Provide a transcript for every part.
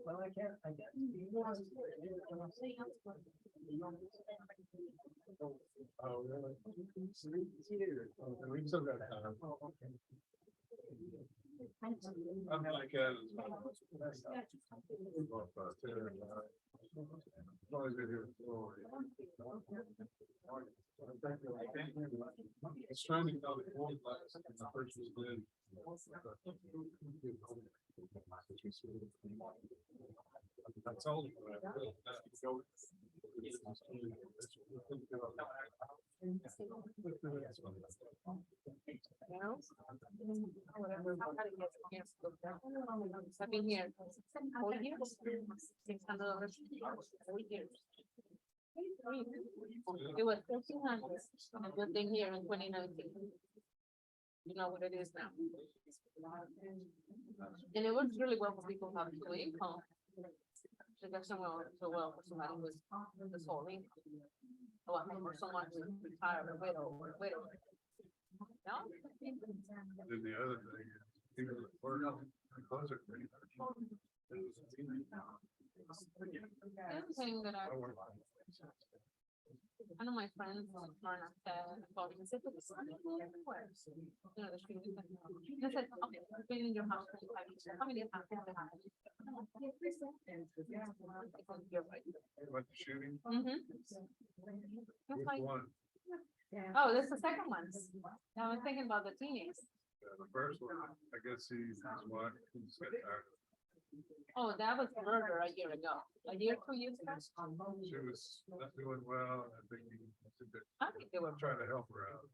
Well, I guess. Oh, really? We still got time. I'm like, it's trying to go to one last, and the first was good. I told him. I've been here 4 years, $600 4 years. It was 1,300 and we've been here in 2019. You know what it is now. And it works really well for people who have two income. It doesn't work so well for somebody with this whole income. Oh, I mean, for someone who's retired, a widow, or a widow. No? Then the other thing is, people that work close it. The other thing that I know my friends are not about it. They said, but it's not anywhere. You know, the street. I said, okay, I've been in your house for 5 years. How many times have you had? You're right. What, the shooting? That's Which like, one? oh, that's the second one. Now I'm thinking about the teenagers. The first one, I guess his wife. Oh, that was murder a year ago. A year, 2 years ago. She was not doing well, and I think I think they were trying to help her out.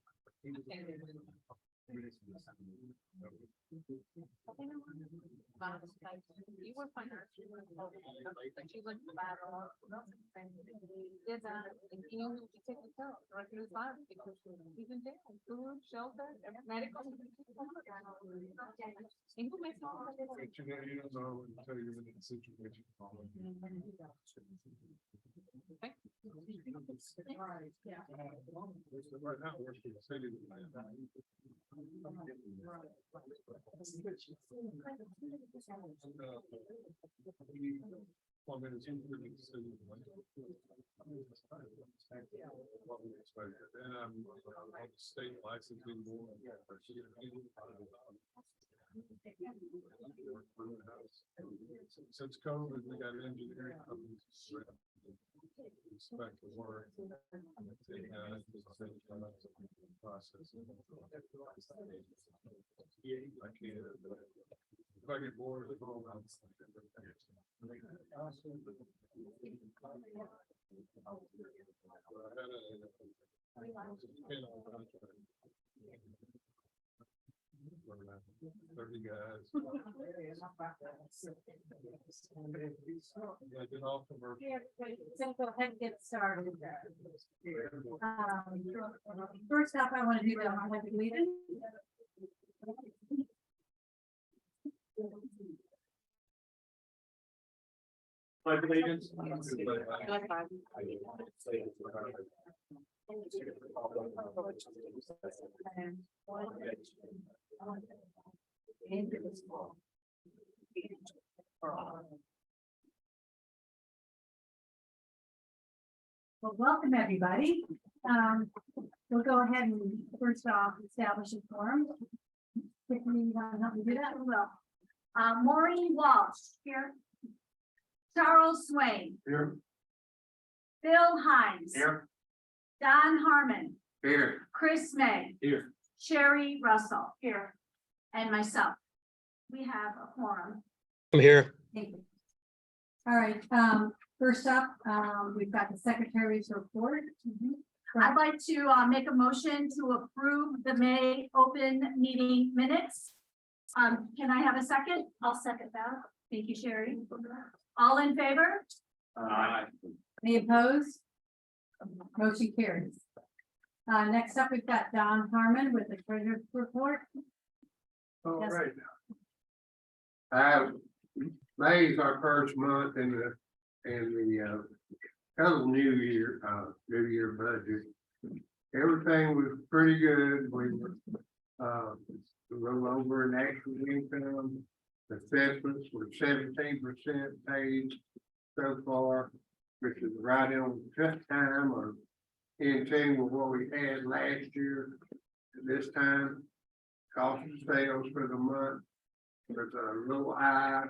You were financially, she went to battle. Did that, and you know, she took the pill, directly to fire, because she's in jail, food, shelter, medical. And who makes all of this? But you don't know until you're in the situation. Okay. Right now, we're in the city. Well, I mean, it's in the city. What we expected, and I'm on the state licensing board. Since COVID, we got engineering companies. Respect the word. Process. I can't. If I get bored at home, I'm. Thirty guys. I did all commercial. So go ahead and get started. First off, I want to do the Pledge of Allegiance. Pledge allegiance. Well, welcome everybody. We'll go ahead and first off establish a quorum. Tiffany, you want to help me do that? Well, Maureen Walsh here. Charles Swain. Here. Bill Hines. Here. Don Harmon. Here. Chris May. Here. Sherry Russell here. And myself. We have a quorum. I'm here. Thank you. All right, first up, we've got the secretary's report. I'd like to make a motion to approve the May open meeting minutes. Can I have a second? I'll second that. Thank you, Sherry. All in favor? Aye. Any opposed? Motion carries. Next up, we've got Don Harmon with the treasurer's report. All Yes. right now. May is our first month in the kind of new year budget. Everything was pretty good. We were a little over in actual income. Assessments were 17% paid so far, which is right on just time or in tune with what we had last year. At this time, cost of sales for the month was a little high,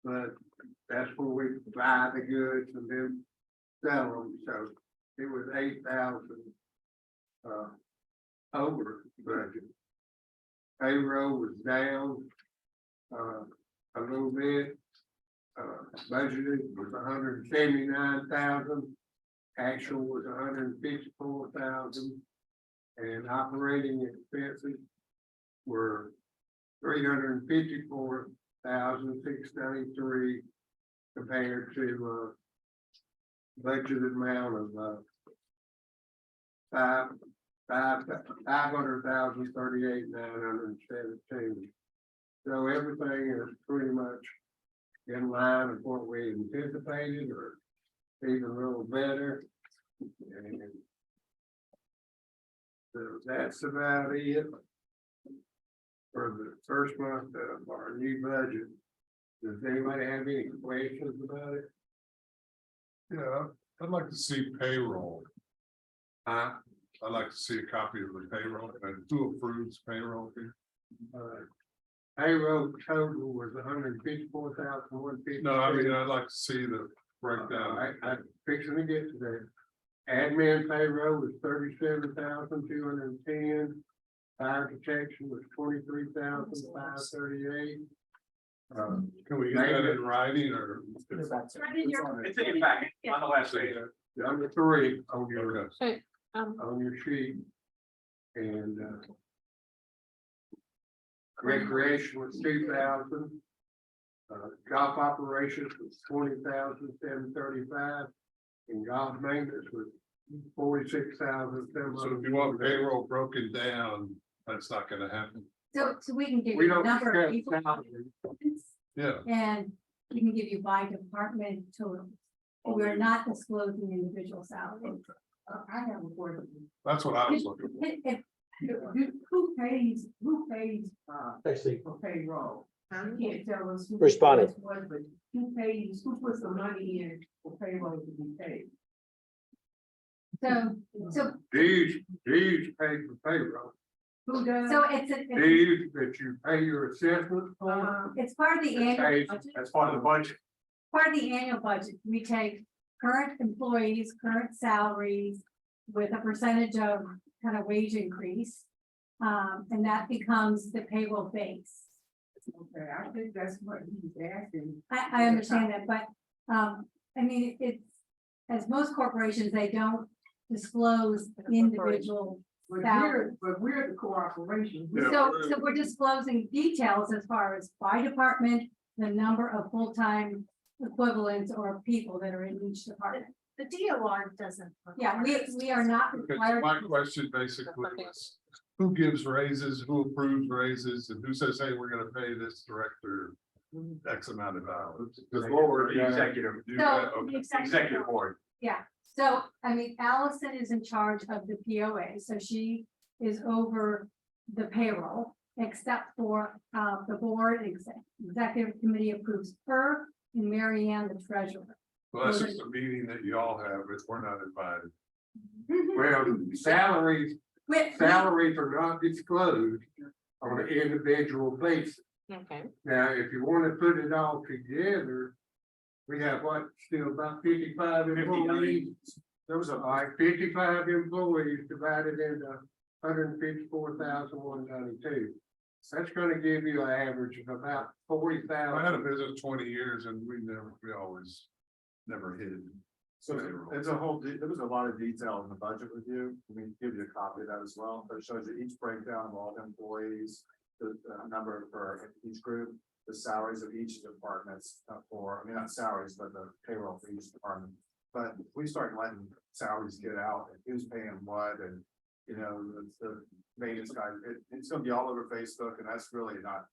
but that's where we buy the goods and then sell them. So it was 8,000 over budget. Payroll was down a little bit. Budgeted was 179,000. Actual was 154,000. And operating expenses were 354,693 compared to budgeted amount of 500,038,917. So everything is pretty much in line with what we anticipated, or even a little better. And so that's about it for the first month of our new budget. Does anybody have any questions about it? Yeah, I'd like to see payroll. I'd like to see a copy of the payroll, and who approves payroll here? Payroll total was 154,150. No, I mean, I'd like to see the breakdown. I'm fixing to get to that. Admin payroll was 37,210. Fire protection was 23,538. Can we get that in writing or? It's right in your- It's in your packet on the last page. Number 3 on your Hey, on your sheet. And recreation was 2,000. Golf operations was 20,735, and golf maintenance was 46,700. So if you want payroll broken down, that's not gonna happen. So we can give We you a don't number of discuss people. salary. Yeah, And we can give you by department totals. We're not disclosing individual salaries. I have a word. that's what I was looking for. Who pays Actually, payroll? You can't tell us. Responded. Who pays, who puts the money in for payroll to be paid? So These pay for payroll. who does? So it's These that you pay your assessment for. it's part of the annual Pays- budget. That's part of the budget. Part of the annual budget, we take current employees, current salaries with a percentage of kind of wage increase. And that becomes the payroll base. Okay, I think that's what he's asking. I understand that, but, I mean, it's, as most corporations, they don't disclose individual salaries. But we're the corporation. Yeah, So we're disclosing details as far as by department, the number of full-time equivalents or people that are in each department. the DOR doesn't. Yeah, we are not Okay, required. my question basically was, who gives raises, who approves raises, and who says, hey, we're gonna pay this director X amount of dollars? The board, The executive, Do So that, the okay. executive board. Yeah, so I mean, Allison is in charge of the POA, so she is over the payroll. Except for the board executive committee approves her and Mary Ann, the treasurer. Well, that's just a meeting that you all have, but we're not invited. well, salaries With- are not disclosed on an individual basis. Okay. Now, if you want to put it all together, we have what, still about 55 employees? There was a, Like 55 employees divided into 154,192. That's gonna give you an average of about I 40,000. had a business 20 years and we always never hit it. So it's a whole, there was a lot of detail in the budget review. We can give you a copy of that as well, but it shows you each breakdown of all the employees, the number for each group, the salaries of each departments for, I mean, not salaries, but the payroll for each department. But we start letting salaries get out and who's paying what, and you know, the maintenance guy, it's gonna be all over Facebook, and that's really not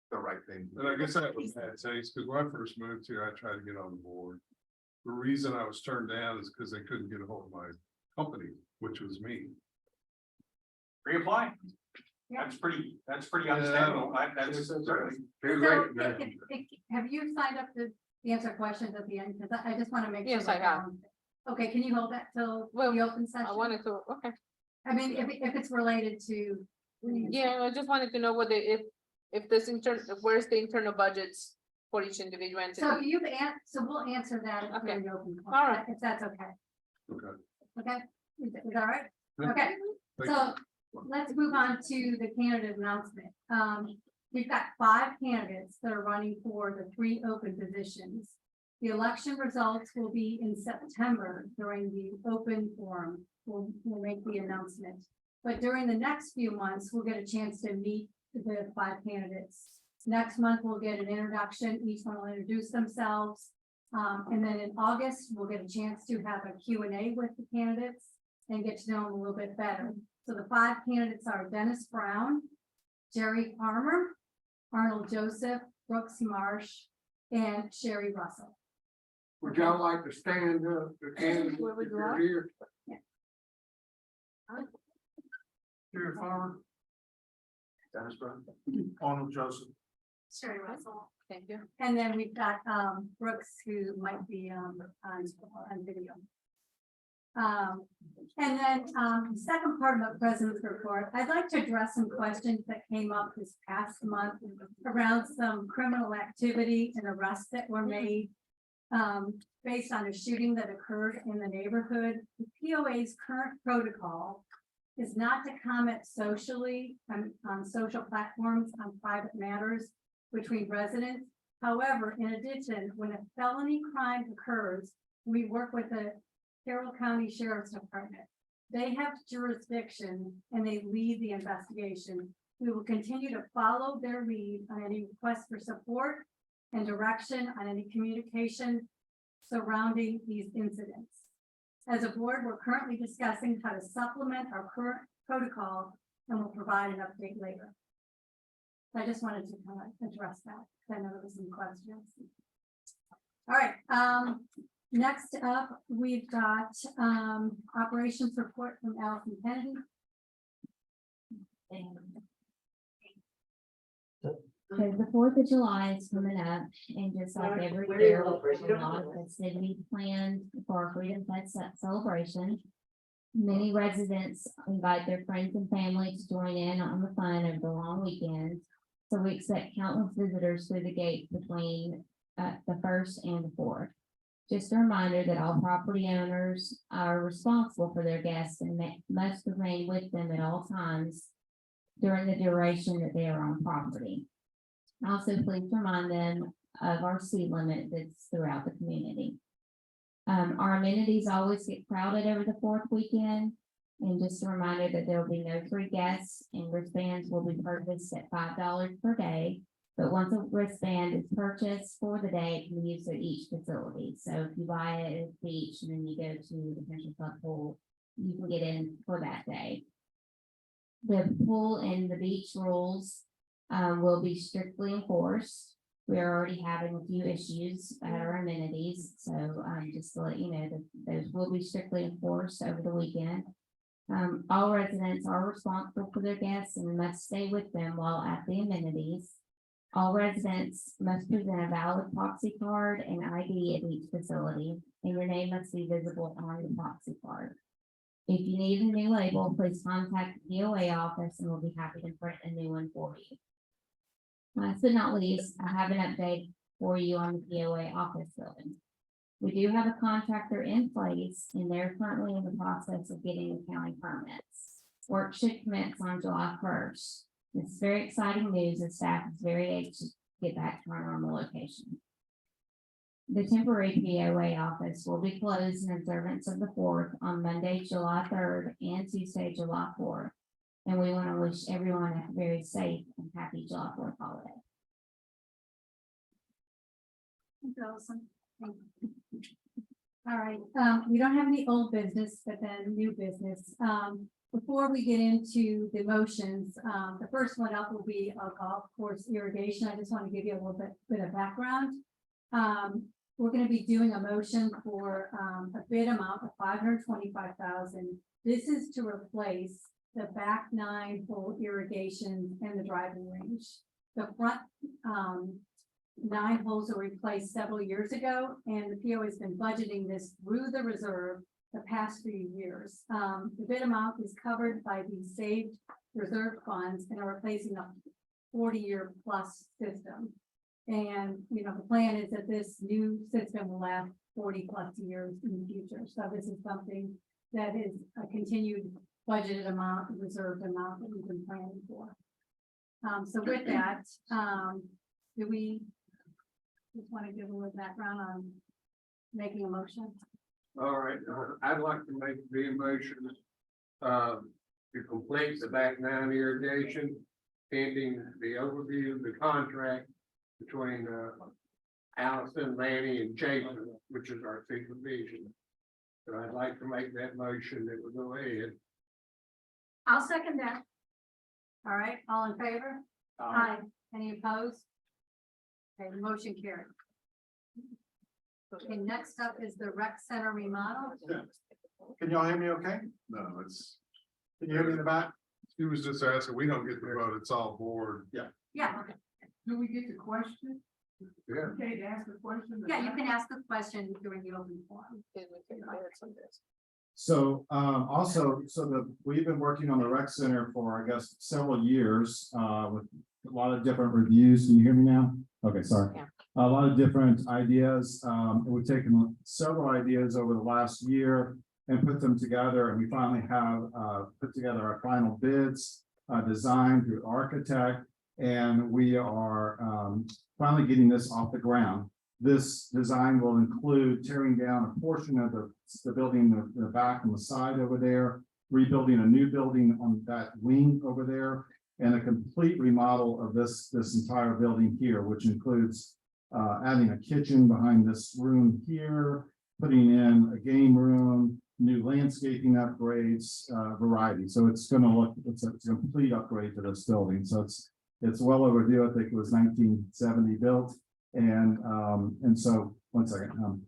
the right thing. And I guess that was bad taste, because when I first moved here, I tried to get on the board. The reason I was turned down is because they couldn't get a hold of my company, which was me. reapply. That's pretty understandable. That's certainly. Too So, late, man. have you signed up to answer questions at the end? Because I just want to make sure. Yes, I that have. Okay, can you hold that till Well, the open session? I wanted to, okay, I mean, if it's related to. yeah, I just wanted to know whether if this where's the internal budgets for each individual entity? So so we'll answer that Okay. during the open. call, All right. If that's okay. Okay. Okay, is that all right? Yeah. Okay, Thank so let's move on to the candidate announcement. We've got 5 candidates that are running for the 3 open positions. The election results will be in September during the open forum. We'll make the announcement. But during the next few months, we'll get a chance to meet the 5 candidates. Next month, we'll get an introduction. Each one will introduce themselves. And then in August, we'll get a chance to have a Q&A with the candidates and get to know them a little bit better. So the 5 candidates are Dennis Brown, Jerry Armour, Arnold Joseph, Brooks Marsh, and Sherry Russell. Would y'all like to stand up? The candidates Where we if go you're up? here? Yeah. Sheriff Farmer, Dennis Brown. Arnold Joseph. Sherry Russell. Thank you. And then we've got Brooks, who might be on video. And then second part of the president's report, I'd like to address some questions that came up this past month around some criminal activity and arrests that were made based on a shooting that occurred in the neighborhood. The POA's current protocol is not to comment socially on social platforms on private matters between residents. However, in addition, when a felony crime occurs, we work with the Carroll County Sheriff's Department. They have jurisdiction and they lead the investigation. We will continue to follow their lead on any request for support and direction on any communication surrounding these incidents. As a board, we're currently discussing how to supplement our current protocol and we'll provide an update later. I just wanted to kind of address that, because I know there was some questions. All right, next up, we've got operations report from Allison Kennedy. So the 4th of July is coming up, and just like every year, there's a lot of festivities planned for our Freedom Fest celebration. Many residents invite their friends and family to join in on the fun of the long weekend. So we expect countless visitors through the gate between the 1st and the 4th. Just a reminder that all property owners are responsible for their guests and must remain with them at all times during the duration that they are on property. Also, please remind them of our speed limit that's throughout the community. Our amenities always get crowded over the 4th weekend. And just a reminder that there will be no free guests and wristbands will be purchased at $5 per day. But once a wristband is purchased for the day, it can be used at each facility. So if you buy it at the beach and then you go to the Country Club pool, you can get in for that day. The pool and the beach rules will be strictly enforced. We are already having a few issues at our amenities. So just to let you know that those will be strictly enforced over the weekend. All residents are responsible for their guests and must stay with them while at the amenities. All residents must present a valid proxy card and ID at each facility, and your name must be visible on the proxy card. If you need a new label, please contact the POA office and we'll be happy to print a new one for you. Last but not least, I have an update for you on the POA office building. We do have a contractor in place and they're currently in the process of getting the county permits. Work should commence on July 1st. This is very exciting news and staff is very anxious to get back to our normal location. The temporary POA office will be closed in observance of the 4th on Monday, July 3rd and Tuesday, July 4th. And we want to wish everyone a very safe and happy July 4th holiday. Thank you, Allison. Thank you. All right, we don't have any old business, but then new business. Before we get into the motions, the first one up will be a golf course irrigation. I just want to give you a little bit of background. We're going to be doing a motion for a bid amount of $525,000. This is to replace the back 9 full irrigation and the driving range. The front, 9 holes were replaced several years ago, and the PO has been budgeting this through the reserve the past few years. The bid amount is covered by the saved reserve funds and are replacing a 40-year plus system. And, you know, the plan is that this new system will last 40 plus years in the future. So this is something that is a continued budgeted amount, reserved amount that we've been planning for. So with that, do we just want to give a little background on making a motion? All right, I'd like to make the motion, to complete the back 9 irrigation, pending the overview of the contract between, Allison, Lanny, and Jason, which is our supervision. So I'd like to make that motion that we go ahead. I'll second that. All right, all in favor? Aye. Any opposed? Okay, motion carried. Okay, next up is the rec center remodel. Can y'all hear me okay? No, it's, Can you hear me in the back? he was just asking, we don't get the vote, it's all board. Yeah, Do we get the question? Yeah. Okay, to ask a question? yeah, you can ask the question during the open forum. So, we've been working on the rec center for, I guess, several years, with a lot of different reviews. Can you hear me now? Okay, sorry. Yeah. A lot of different ideas. We've taken several ideas over the last year and put them together, and we finally have, put together our final bids, designed through architect, and we are, finally getting this off the ground. This design will include tearing down a portion of the building, the back and the side over there, rebuilding a new building on that wing over there, and a complete remodel of this entire building here, which includes adding a kitchen behind this room here, putting in a game room, new landscaping upgrades, variety. So it's going to look, it's a complete upgrade to this building. So it's well overdue. I think it was 1970 built. And so, one second.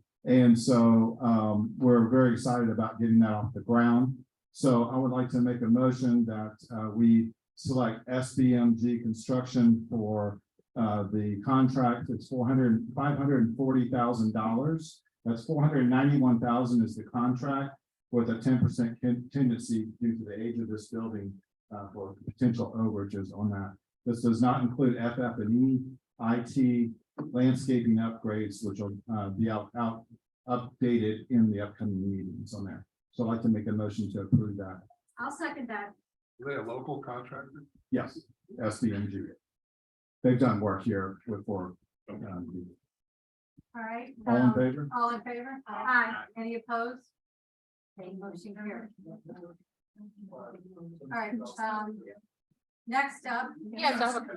We're very excited about getting that off the ground. So I would like to make a motion that we select SBMG Construction for the contract. It's $540,000. That's $491,000 is the contract, with a 10% contingency due to the age of this building for potential overages on that. This does not include FF&E, IT, landscaping upgrades, which will be updated in the upcoming meetings on there. So I'd like to make a motion to approve that. I'll second that. Are they a local contractor? Yes, SBMG. They've done work here before. All right. All in favor? All in favor? Aye. Any opposed? Okay, motion carried. All right, next up. Yes, I have a-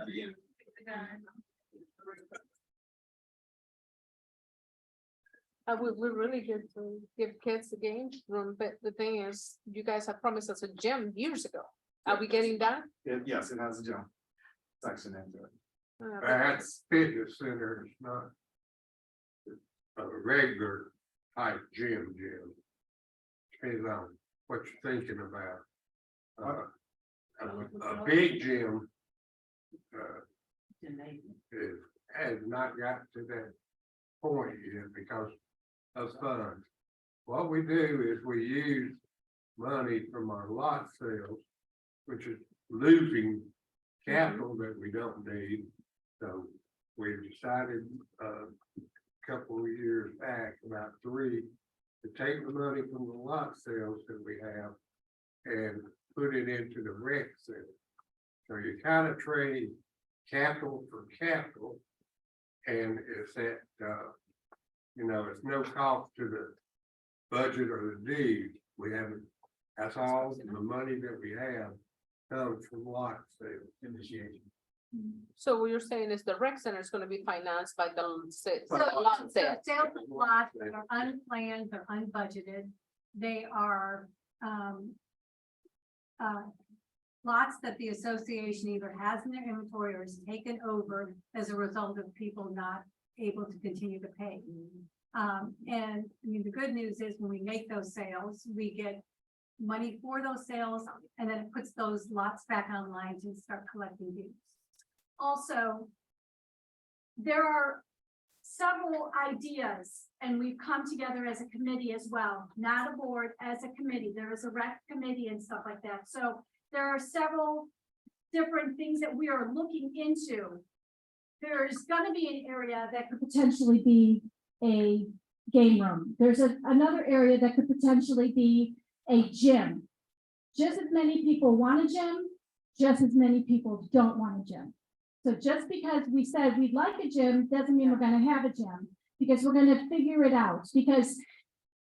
we really good to give kids the game room, but the thing is, you guys have promised us a gym years ago. Are we getting that? Yes, it has a gym section into it. That's fitness center, it's not a regular type gym. Depends on what you're thinking about. A big gym has not got to that point yet because of funds. What we do is we use money from our lot sales, which is losing capital that we don't need. So we decided a couple of years back, about 3, to take the money from the lot sales that we have and put it into the rec center. So you kind of trade capital for capital, and it's that, it's no cost to the budget or the deed. We haven't, that's all the money that we have comes from lot sales initiation. So what you're saying is the rec center is gonna be financed by the lot sales. Sales of lots that are unplanned, they're unbudgeted. They are, lots that the association either has in their inventory or has taken over as a result of people not able to continue to pay. And I mean, the good news is when we make those sales, we get money for those sales, and then it puts those lots back online to start collecting dues. Also, there are several ideas, and we've come together as a committee as well, not a board, as a committee. There is a rec committee and stuff like that. So there are several different things that we are looking into. There's gonna be an area that could potentially be a game room. There's another area that could potentially be a gym. Just as many people want a gym, just as many people don't want a gym. So just because we said we'd like a gym, doesn't mean we're gonna have a gym, because we're gonna figure it out, because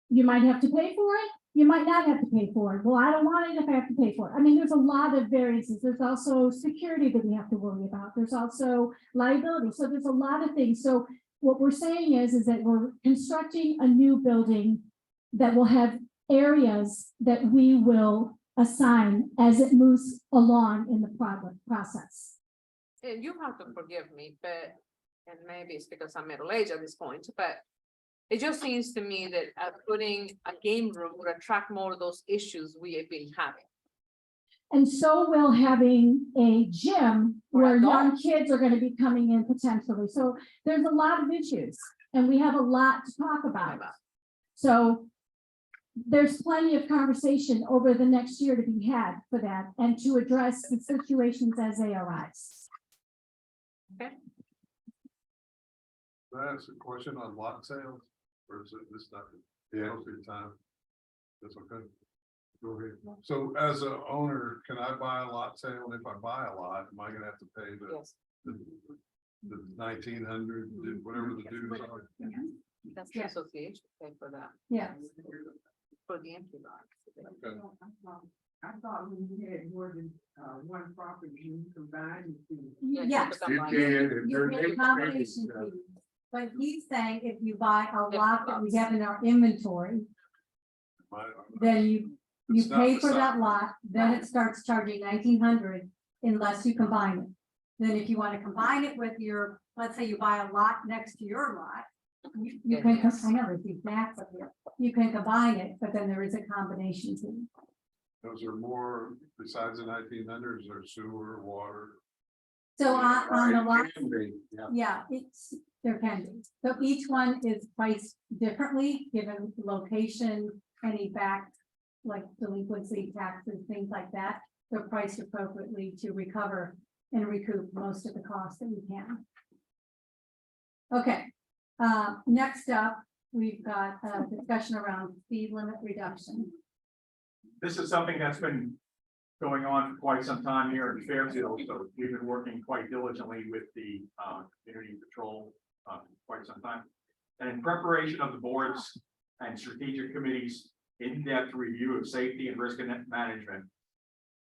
you might have to pay for it, you might not have to pay for it. Well, I don't want it if I have to pay for it. I mean, there's a lot of variances. There's also security that we have to worry about. There's also liability. So there's a lot of things. So what we're saying is that we're constructing a new building that will have areas that we will assign as it moves along in the process. And you have to forgive me, but, and maybe it's because I'm middle-aged at this point, but it just seems to me that putting a game room would attract more of those issues we have been having. And so will having a gym where young kids are going to be coming in potentially. So there's a lot of issues and we have a lot to talk about. So there's plenty of conversation over the next year to be had for that and to address the situations as they arise. Okay. That's a question on lot sales, or is it this not? Yeah, the time. That's okay. Go ahead. So as a owner, can I buy a lot sale? And if I buy a lot, am I gonna have to pay Yes, the 1,900, whatever the dues are? that's the association pay for that, Yeah. for the empty lot. Okay. I thought when you had more than one property, you combined. Yes. You can, if You there's pay eight combination spaces, fees. But he's saying if you buy a lot that we have in our inventory, then you It's not pay the for size. that lot, then it starts charging 1,900 unless you combine it. Then if you want to combine it with your, let's say you buy a lot next to your lot, you can, I know it's exact, you can combine it, but then there is a combination fee. Those are more besides the 1,900s, or sewer, water. So on the lot, Yeah. yeah, there can be. So each one is priced differently, given location, any back, like delinquency, taxes, things like that. They're priced appropriately to recover and recoup most of the costs that we can. Okay, next up, we've got a discussion around speed limit reduction. This is something that's been going on for quite some time here in Fairfield, so we've been working quite diligently with the community patrol for quite some time. And in preparation of the boards and strategic committees in-depth review of safety and risk management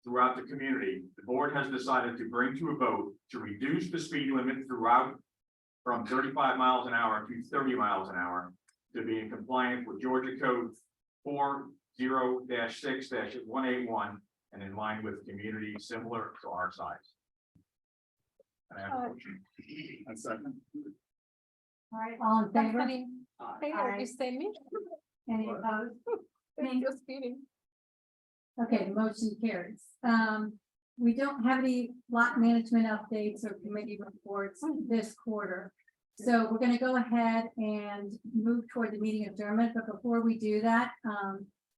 throughout the community, the board has decided to bring to a vote to reduce the speed limit throughout from 35 miles an hour to 30 miles an hour to be in compliance with Georgia Code 40-6-181 and in line with communities similar to our size. And I have a motion. A second. All right, all in favor? Stephanie, Taylor, you say me? Any opposed? Just kidding. Okay, the motion carries. We don't have any lot management updates or committee reports this quarter. So we're gonna go ahead and move toward the meeting adjournment, but before we do that,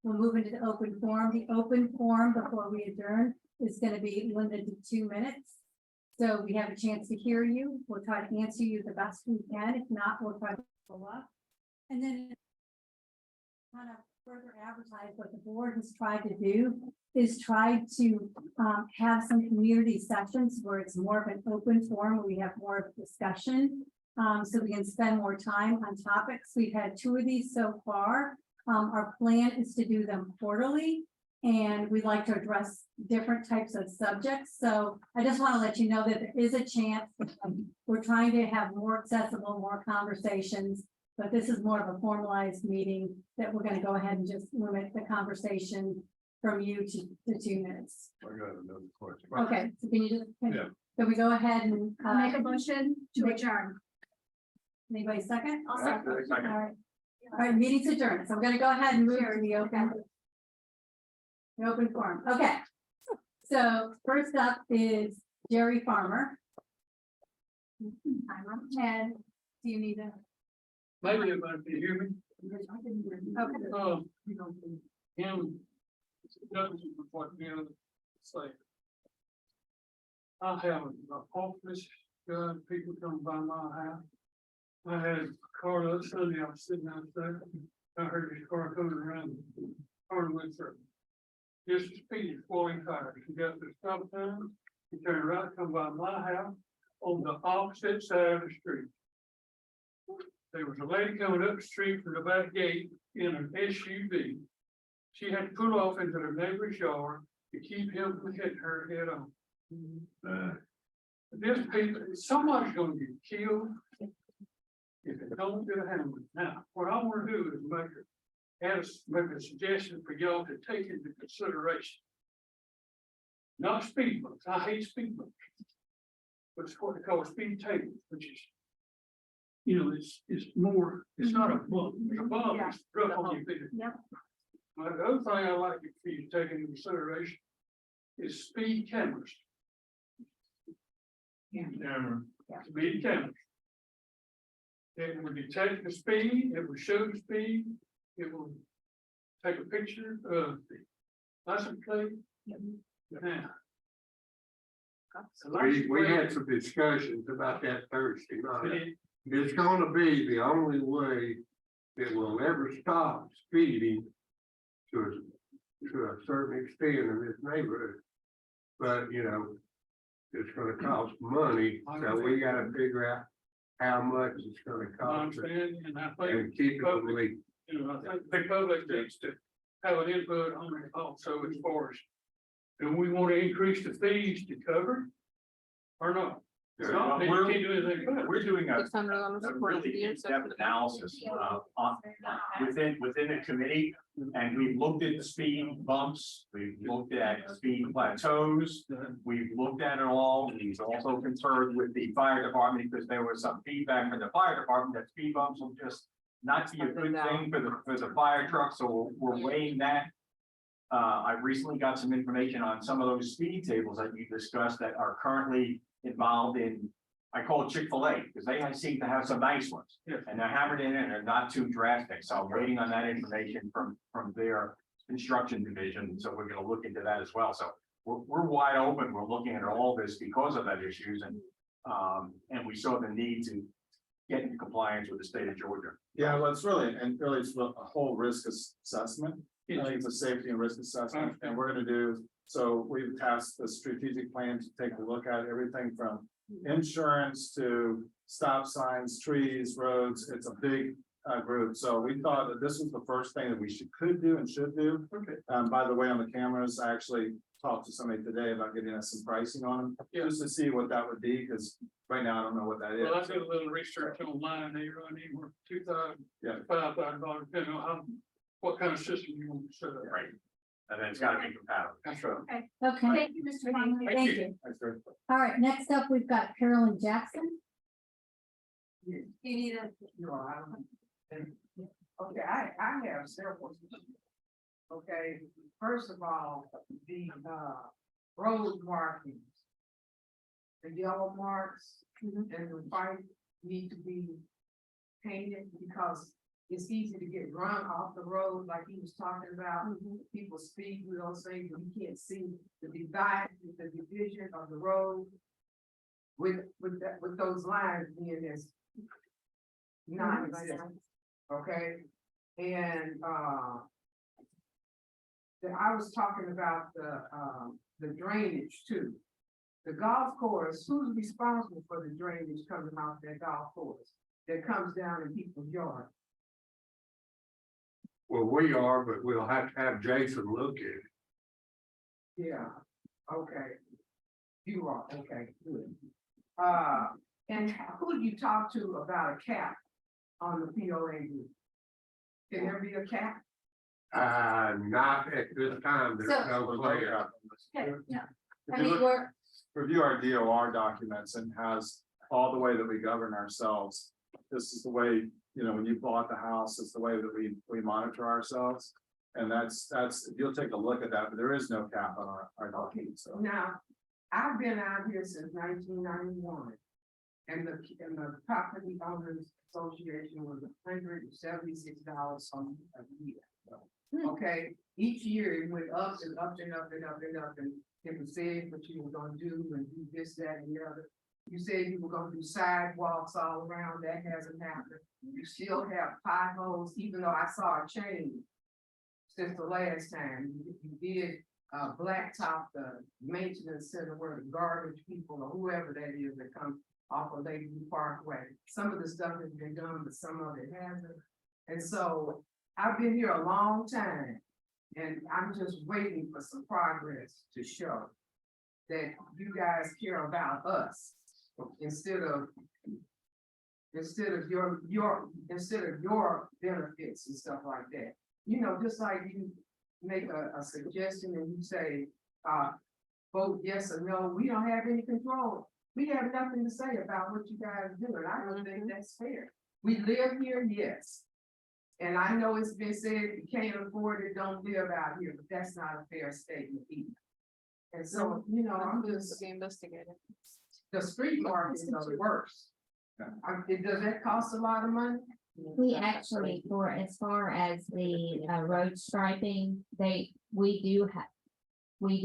we'll move into the open forum. The open forum before we adjourn is gonna be limited to 2 minutes. So we have a chance to hear you. We'll try to answer you the best we can. If not, we'll try to follow up. And then kind of further advertise what the board has tried to do is try to have some community sessions where it's more of an open forum, where we have more of a discussion. So we can spend more time on topics. We've had 2 of these so far. Our plan is to do them quarterly, and we'd like to address different types of subjects. So I just want to let you know that there is a chance. We're trying to have more accessible, more conversations, but this is more of a formalized meeting that we're going to go ahead and just limit the conversation from you to 2 minutes. I got another question. Okay, so can you just, Yeah. can we go ahead and make a motion to adjourn? Anybody second? I'll second. All right. All right, meeting's adjourned. So I'm gonna go ahead and move to the open An open forum, okay. So first up is Jerry Farmer. I'm on 10. Do you need a? Maybe if I can hear me. Okay. Him. Doesn't report, say. I have an office, people come by my house. I had a car the other Sunday, I was sitting out there, I heard this car coming around, car went through. Just speeding, flowing tires, he got the stop sign, he turned right, come by my house, on the opposite side of the street. There was a lady coming up the street from the back gate in an SUV. She had to pull off into the neighbor's yard to keep him from hitting her head on. This people, somebody's gonna get killed if it don't get handled. Now, what I wanna do is make a suggestion for y'all to take into consideration. Not speed bumps, I hate speed bumps. But it's what they call speed tables, which is, it's more, it's not a bump, it's a bump, it's rough on your feet. Yep. The other thing I like for you to take into consideration is speed cameras. Speed cameras. It will detect the speed, it will show the speed, it will take a picture of the license plate. Now. We had some discussions about that Thursday night. It's gonna be the only way that will ever stop speeding to a certain extent in this neighborhood. But, it's gonna cost money, so we gotta figure out how much it's gonna I cost. understand, and I think, And keep it public, legal. I think the public needs to have an input on it also as far as, do we want to increase the fees to cover? Or not? If not, then you can't do anything about it. We're doing a $600 a for really the year, so- in-depth analysis within the committee. And we've looked at the speed bumps, we've looked at speed plateaus, we've looked at it all. We've also conferred with the fire department because there was some feedback from the fire department that speed bumps will just not be a good thing for the fire truck, so we're weighing that. I recently got some information on some of those speed tables that you discussed that are currently involved in, I call it Chick-fil-A, because they seem to have some nice ones. Yes. And they're hammered in and they're not too drastic, so I'm waiting on that information from their construction division, so we're gonna look into that as well, so we're wide open, we're looking at all this because of that issues, and we saw the need to get in compliance with the state of Georgia. Yeah, well, it's really a whole risk assessment. I think it's a safety and risk assessment, and we're gonna do, so we've asked the strategic plan to take a look at everything from insurance to stop signs, trees, roads. It's a big group, so we thought that this was the first thing that we could do and should do. Okay. By the way, on the cameras, I actually talked to somebody today about getting us some pricing on them, just to see what that would be, because right now I don't know what that is. Well, I did a little research online, they run anywhere $2,000, Yeah. $5,000, depending on what kind of system you want to set up. Right. And then it's gotta be compatible. That's right. Okay, Okay, thank you, Mr. Farmer. Thank you. Thank you. Thanks, sir. all right, next up, we've got Carolyn Jackson. You need a, Okay, I have several. Okay, first of all, the road markings. The yellow marks and the white need to be painted because it's easy to get run off the road like he was talking about. People speed, we don't say, but you can't see the division of the road. With those lines being this. Non-existent, okay, and I was talking about the drainage too. The golf course, who's responsible for the drainage coming off that golf course that comes down in people's yard? Well, we are, but we'll have to have Jason look at it. Yeah, okay. You are, okay, good. And who do you talk to about a cap on the POA group? Can there be a cap? Not at this time, there's no plan. okay, yeah. If you look- Review our DOR documents and has all the way that we govern ourselves. This is the way, when you bought the house, it's the way that we monitor ourselves. And that's, you'll take a look at that, but there is no cap on our dog heat, so. Now, I've been out here since 1991. And the property owners association was $176 a year. Okay, each year it went up and up and up and up and up, and it was said what you were gonna do and do this, that, and the other. You said you were gonna do sidewalks all around, that hasn't happened. You still have potholes, even though I saw a change since the last time. You did blacktop the maintenance center where the garbage people or whoever that is that comes off of Lakeview Parkway. Some of the stuff has been done, but some of it hasn't. And so I've been here a long time, and I'm just waiting for some progress to show that you guys care about us instead of your benefits and stuff like that. You know, just like you make a suggestion and you say, vote yes or no, we don't have any control. We have nothing to say about what you guys do, and I don't think that's fair. We live here, yes. And I know it's been said, you can't afford it, don't live out here, but that's not a fair statement either. And so, you know, I'm just, Be investigated. the street markets are the worst. Does that cost a lot of money? We actually, for as far as the road striping, we do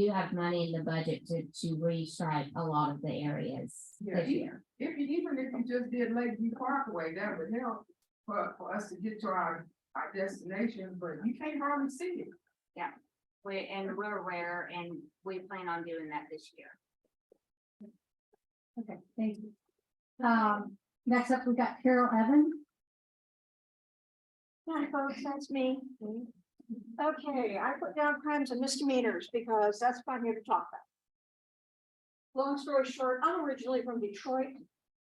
have money in the budget to restripe a lot of the areas Yeah, this year. even if you just did Lakeview Parkway, that would help for us to get to our destination, but you can't hardly see it. We're aware, and we plan on doing that this year. Okay, thank you. Next up, we got Carol Evans. Hi, folks, that's me. Okay, I put down crimes and misdemeanors because that's what I'm here to talk about. Long story short, I'm originally from Detroit,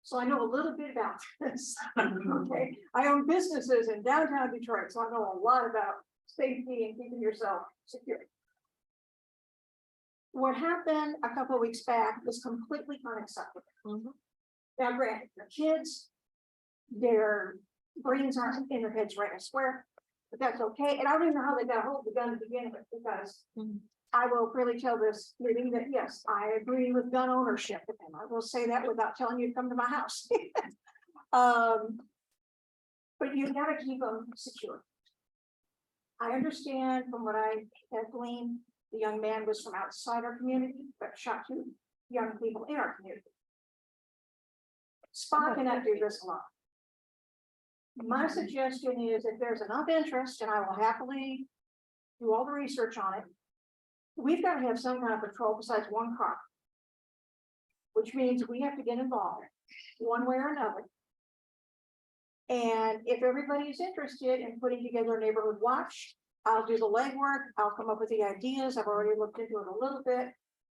so I know a little bit about this. Okay, I own businesses in downtown Detroit, so I know a lot about safety and keeping yourself secure. What happened a couple of weeks back was completely unacceptable. Now, granted, the kids, their brains aren't in their heads right, I swear, but that's okay. And I don't even know how they got a hold of the gun to begin with, because I will freely tell this meeting that, yes, I agree with gun ownership, and I will say that without telling you to come to my house. But you gotta keep them secure. I understand from what I have gleaned, the young man was from outside our community, but shot two young people in our community. Spock cannot do this alone. My suggestion is if there's enough interest, and I will happily do all the research on it, we've got to have some kind of patrol besides one car. Which means we have to get involved one way or another. And if everybody is interested in putting together a neighborhood watch, I'll do the legwork, I'll come up with the ideas, I've already looked into it a little bit.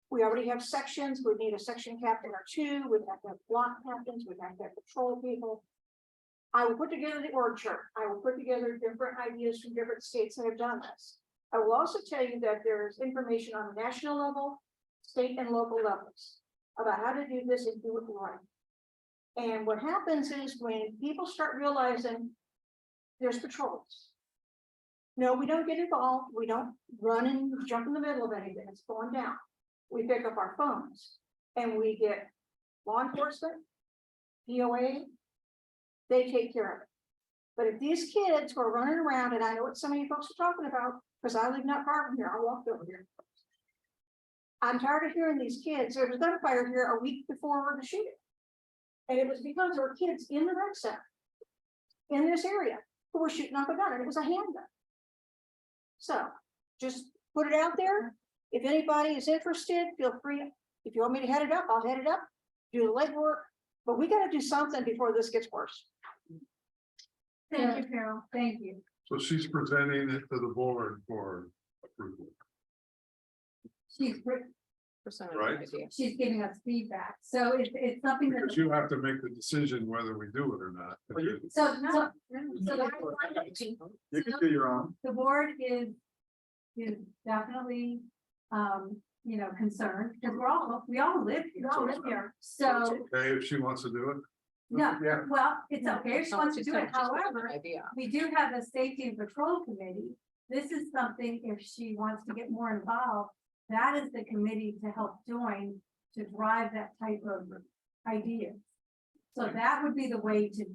We already have sections, we need a section captain or two, we have to have block captains, we have to have patrol people. I will put together the org chart, I will put together different ideas from different states that have done this. I will also tell you that there's information on the national level, state and local levels about how to do this and do it right. And what happens is when people start realizing there's patrols. No, we don't get involved, we don't run and jump in the middle of anything, it's going down. We pick up our phones and we get law enforcement, POA, they take care of it. But if these kids who are running around, and I know what some of you folks are talking about, because I live not far from here, I walked over here. I'm tired of hearing these kids. There was a gunfire here a week before the shooting. And it was because there were kids in the rec center in this area who were shooting off a gun, and it was a handgun. So just put it out there. If anybody is interested, feel free. If you want me to head it up, I'll head it up, do the legwork, but we got to do something before this gets worse. Thank you, Carol. Thank you. So she's presenting it to the board for approval. Right. She's giving us feedback, so it's something that. Because you have to make the decision whether we do it or not. So You can do your own. the board is definitely, concerned, because we all live here, so, Okay, if she wants to do it. no, Yeah. well, it's okay if she wants to do it, however, Idea. we do have a safety and patrol committee this is something, if she wants to get more involved, that is the committee to help join to drive that type of idea. So that would be the way to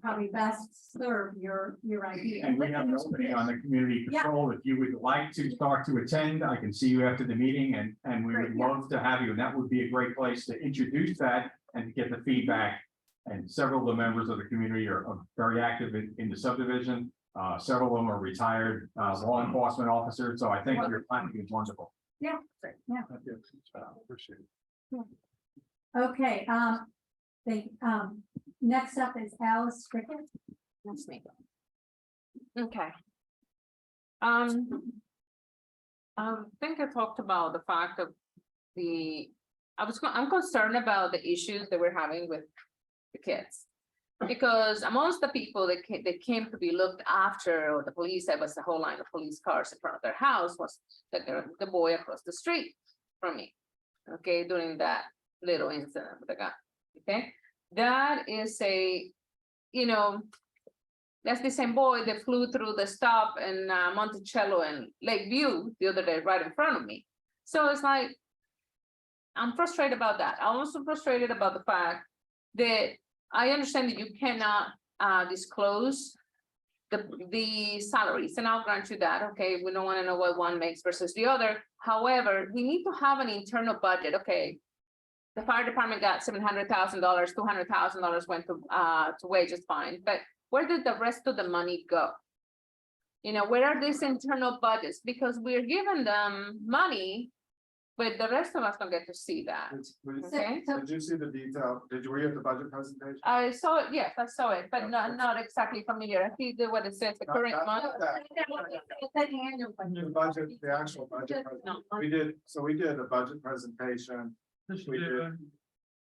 probably best serve your idea. And we have an opening on the community Yeah. control. If you would like to start to attend, I can see you after the meeting and we would Great, yeah. love to have you. And that would be a great place to introduce that and to get the feedback. And several of the members of the community are very active in the subdivision. Several of them are retired law enforcement officers. So I think your planning is wonderful. Yeah, yeah. Appreciate it. Okay, next up is Alice Strickland. That's me. Okay. I think I talked about the fact of I'm concerned about the issues that we're having with the kids. Because amongst the people that came to be looked after, or the police, there was a whole line of police cars in front of their house, was the boy across the street from me. Okay, during that little incident with the guy. Okay, that is that's the same boy that flew through the stop in Monticello and Lakeview the other day, right in front of me. So it's like, I'm frustrated about that. I'm also frustrated about the fact that I understand that you cannot disclose the salaries, and I'll grant you that. Okay, we don't want to know what one makes versus the other. However, we need to have an internal budget. Okay, the fire department got $700,000, $200,000 went to wages, fine, but where did the rest of the money go? Where are these internal budgets? Because we're giving them money, but the rest of us don't get to see that. Okay. Did you see the detail? Were you at the budget presentation? I saw it, yes, I saw it, but not exactly familiar. I see what it says, the current month. The budget, the actual budget. We did a budget presentation. We did.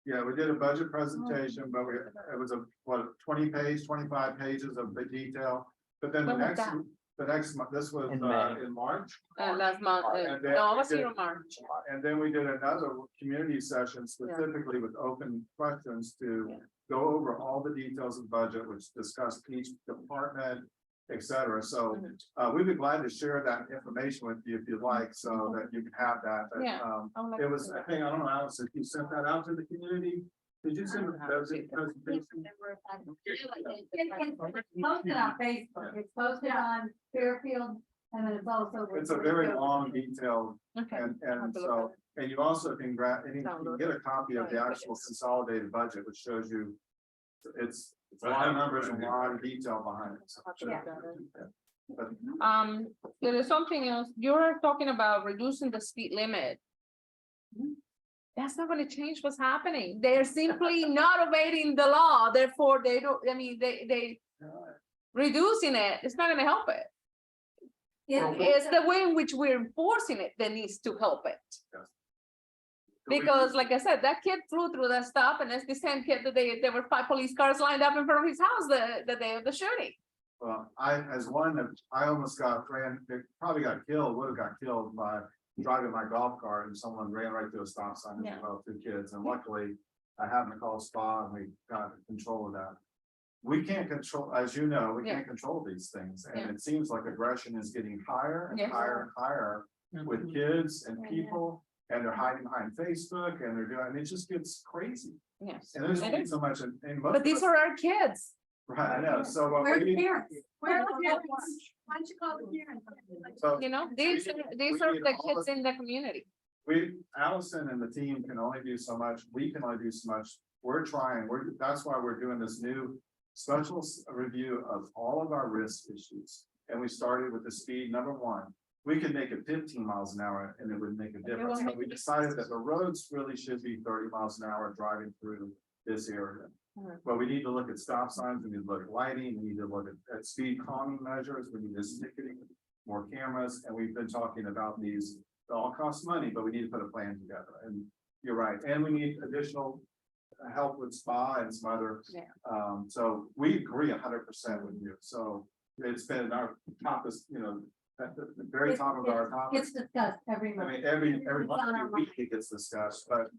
Yeah, we did a budget presentation, but it was 25 pages of the detail. But then the When was next month, this was In May. in March. Last month, And then no, I we was did- here in March. And then we did another community session specifically with open questions to Yeah. go over all the details of budget, which discussed each department, et cetera. So we'd be glad to share that information with you if you'd like, so that you can have that. But, Yeah. I would like it to was, see I that. think, I don't know, Alice, if you sent that out to the community, did you send I don't have those it. presentation? It's posted on Facebook, it's posted on Fairfield, and then it's also. It's a very long, detailed, Okay. and have to look so, and you also can you can get a copy of the actual consolidated budget, which shows you. It's a lot of numbers and a lot of detail behind it. So, Yeah. There is something else. You're talking about reducing the speed limit. That's not gonna change what's happening. They're simply not obeying the law, therefore they don't, they reducing it, it's not gonna help it. It's the way in which we're enforcing it that needs to help it. Because like I said, that kid flew through that stop, and it's the same kid that there were 5 police cars lined up in front of his house the day of the shooting. Well, I almost probably got killed, would have got killed by driving my golf cart and someone ran right through a stop sign as Yeah. well, 2 kids. And luckily I happened to call SPA and we got control of that. We can't control, as you know, we can't control these things. And Yeah. it seems like aggression is getting higher and Yes. higher and higher with kids and people. And they're hiding behind Facebook and they're doing, and it just gets crazy. Yes. And there's It only is. so much in most. But these are our kids. Right, I know. So what Where's we the need, parents? Where are the parents? Why don't you call the parents? so These are we need the all kids in the community. Allison and the team can only do so much, we can only do so much, we're trying, that's why we're doing this new special review of all of our risk issues. And we started with the speed, number 1, we could make it 15 miles an hour and it would make a difference, but we decided that the roads really should be 30 miles an hour driving through this area. But we need to look at stop signs, we need to look at lighting, we need to look at speed calming measures, we need this ticketing, more cameras, and we've been talking about these. It all costs money, but we need to put a plan together, and you're right, and we need additional help with SPA and some other. Yeah. So we agree 100% with you, so it's been our top, at the very top of our top. It's discussed every I month. mean, every It's on our week it gets discussed, but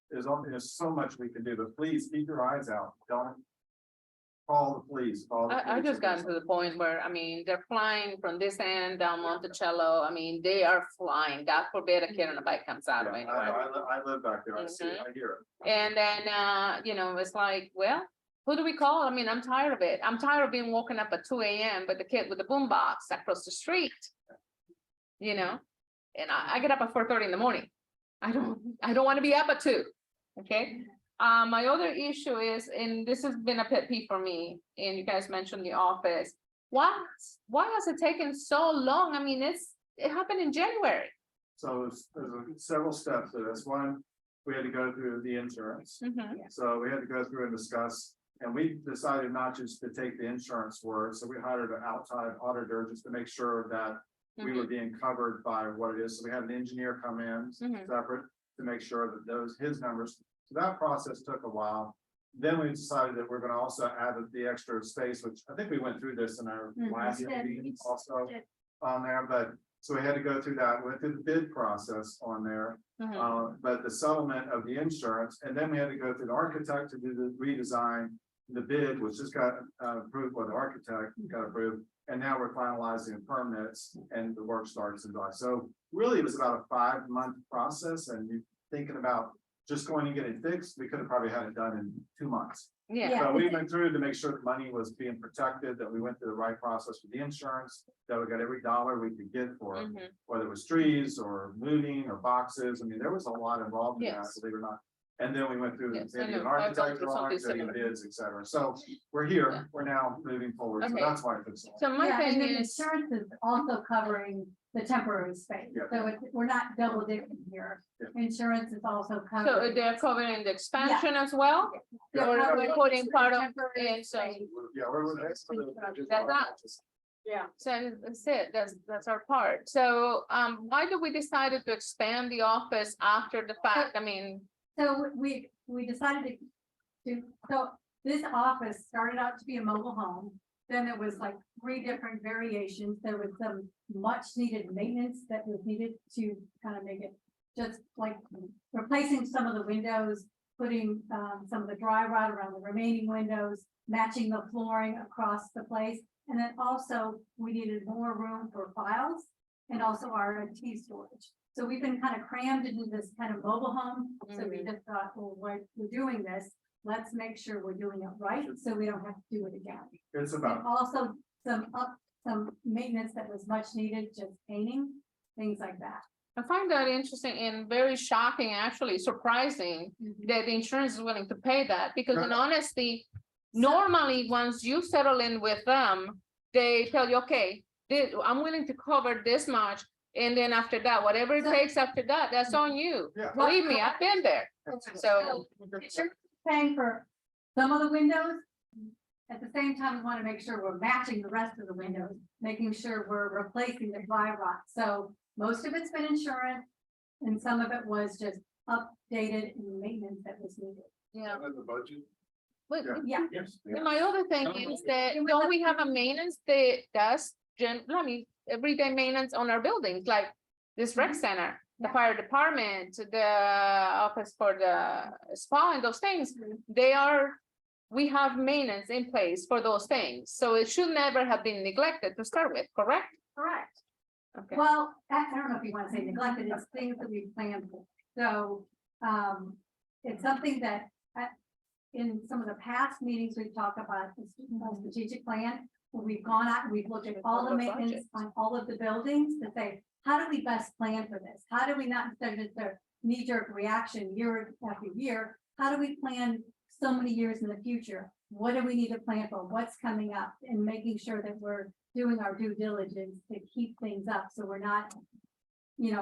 there's so much we can do, but please keep your eyes out. call the police, call the police. I just gotten to the point where, I mean, they're flying from this end down Monticello. I mean, they are flying. God forbid a kid on a bike comes out Yeah, of I, anywhere. I live back there, I see, it, I hear it. And then, you know, it's like, well, who do we call? I mean, I'm tired of it. I'm tired of being woken up at 2 a.m. by the kid with the boombox across the street. You know, and I get up at 4:30 in the morning. I don't want to be up at 2. Okay. My other issue is, and this has been a pet peeve for me, and you guys mentioned the office. Why has it taken so long? I mean, it happened in January. So there's several steps to this. One, we had to go through the insurance. Mhm. So we had to go through and discuss, and we decided not just to take the insurance word, so we hired an outside auditor just to make sure that we were being covered by what it is. So we had an engineer come in Mhm. separate to make sure that his numbers. So that process took a while. Then we decided that we're gonna also add the extra space, which I think we went through this in our last Yeah. meeting also on there, but so we had to go through that, went through the bid process on there. Mhm. But the settlement of the insurance, and then we had to go through the architect to do the redesign. The bid, which just got approved by the architect, got approved, and now we're finalizing the permits and the work starts in July. So really, it was about a 5-month process, and you thinking about just going and getting fixed, we could have probably had it done in 2 months. Yeah. So we went through to make sure the money was being protected, that we went through the right process with the insurance, that we got every dollar we could get for it, Mhm. whether it was trees or moving or boxes. I mean, there was a lot involved in that, Yes. believe it or not. And then we went through Yes, the I know. I've architect gone through drawings, something and similar. bids, et cetera. So we're Yeah. here, we're now moving forward. So Okay. that's why it took so long. So my Yeah, thing and then is, insurance is also covering the temporary space, Yeah. so we're not double dipping here. Yeah. Insurance is also so covering. they're covering the expansion as well? They're Or covering we're putting part of temporary it, so. space. Yeah, That's not- Yeah. So that's it, that's our part. So, why did we decided to expand the office after the fact? I mean, So we decided so this office started out to be a mobile home. Then there was like 3 different variations. There was some much needed maintenance that was needed to kind of make it just like replacing some of the windows, putting some of the dry rot around the remaining windows, matching the flooring across the place. And then also we needed more room for files and also R&T storage. So we've been kind of crammed into this kind of mobile home. So we just thought, well, we're doing this. Let's make sure we're doing it right, so we don't have to do it again. It's And about, also some maintenance that was much needed, just painting, things like that. I find that interesting and very shocking, actually surprising, that the insurance is willing to pay that, because in honesty, normally, once you settle in with them, they tell you, okay, I'm willing to cover this much, and then after that, whatever it takes after that, that's on you. Yeah. Believe me, I've been there, so. Insurance is paying for some of the windows. At the same time, we want to make sure we're matching the rest of the windows, making sure we're replacing the dry rot. So most of it's been insurance, and some of it was just updated and maintenance that was needed. Yeah. In the budget. But Yeah. yes. and my other thing is that, don't we have a maintenance that does everyday maintenance on our buildings, like this rec center, the fire department, the office for the spa and those things, we have maintenance in place for those things, so it should never have been neglected to start with, correct? Correct. Okay. Well, I don't know if you want to say neglected, it's things that we planned for. So, it's something that in some of the past meetings, we've talked about the strategic plan. We've gone out and we've looked at all the maintenance on all of the buildings to say, how do we best plan for this? How do we not, instead of just a knee-jerk reaction year after year, how do we plan so many years in the future? What do we need to plan for? What's coming up? And making sure that we're doing our due diligence to keep things up, so we're not,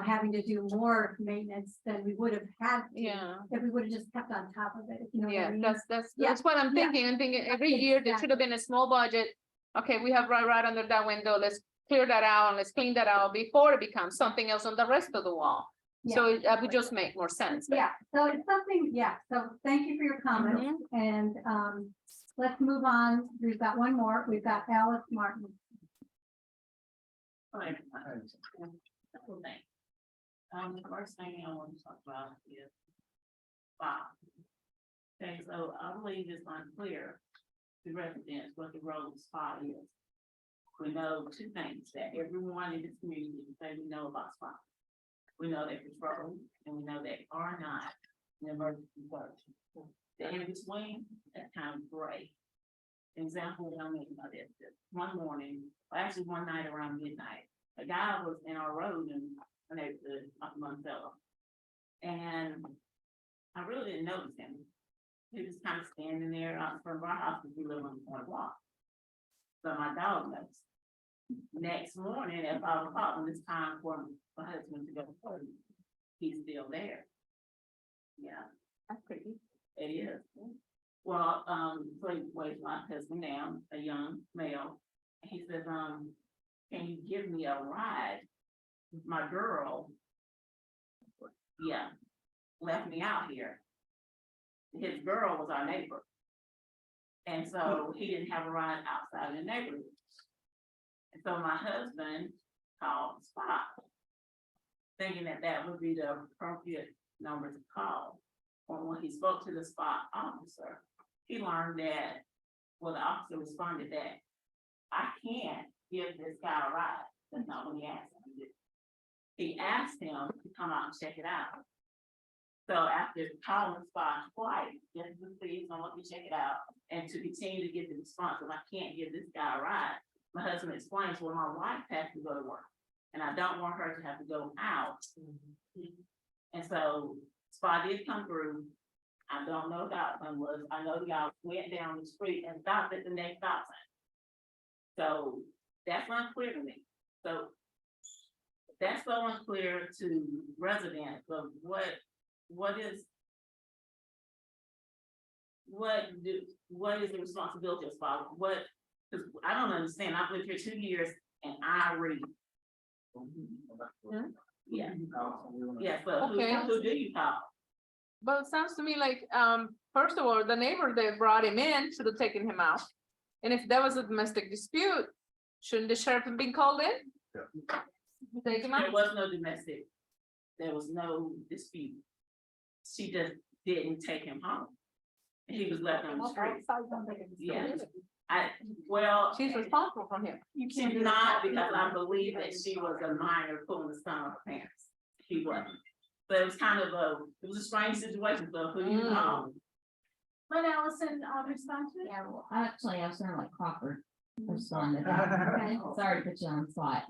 having to do more maintenance than we would have had to. Yeah. If we would have just kept on top of it, if you know what I Yeah, mean. that's what I'm thinking. I'm thinking every year there should have been a small budget. Okay, we have right under that window. Let's clear that out and let's clean that out before it becomes something else on the rest of the wall. So it would just make more sense. Yeah, so it's something, so thank you for your comments, and let's move on. We've got one more. We've got Alice Martin. The first thing I want to talk about is spa. Okay, so I believe it's unclear the residents what the road spot is. We know two things, that everyone in this community can say we know about spot. We know they patrol, and we know they are not an emergency service. The in between, that's kind of gray. Example, that I'm making about this, one morning, or actually one night around midnight, a guy was in our road in a neighborhood up in Monticello. And I really didn't notice him. He was kind of standing there out in front of our house, because we live on the corner block. So my dog noticed. Next morning at 5 o'clock, when it's time for my husband to go to work, he's still there. Yeah, That's pretty. it is. Well, so he waits my husband down, a young male, and he says, can you give me a ride? My girl, yeah, left me out here. His girl was our neighbor. And so he didn't have a ride outside of the neighborhood. And so my husband called Spot, thinking that that would be the appropriate number to call. When he spoke to the Spot officer, he learned that, well, the officer responded that I can't give this guy a ride. That's not what he asked him to do. He asked him to come out and check it out. So after calling Spot twice, just to please, I want you to check it out, and to continue to get the response of I can't give this guy a ride, my husband explains, well, my wife has to go to work, and I don't want her to have to go out. And so Spot did come through. I don't know what the outcome was. I know the guy went down the street and stopped at the next stop sign. So that's unclear to me. So that's so unclear to residents of what is the responsibility of Spot? Because I don't understand. I've lived here 2 years and I read. Yeah. Yeah, but Okay. who do you call? But it sounds to me like, first of all, the neighbor that brought him in should have taken him out. And if there was a domestic dispute, shouldn't the sheriff have been called in? Yeah. Take him There out. was no domestic. There was no dispute. She just didn't take him home. He was left on the street. Yeah. She's responsible for him. You cannot, because I believe that she was a minor pulling the son of her parents. He wasn't. But it was kind of it was a strange situation, so who you know? Let Allison, respond to it. Yeah, well, I was gonna let Crawford respond to that. Okay, sorry to put you on the spot.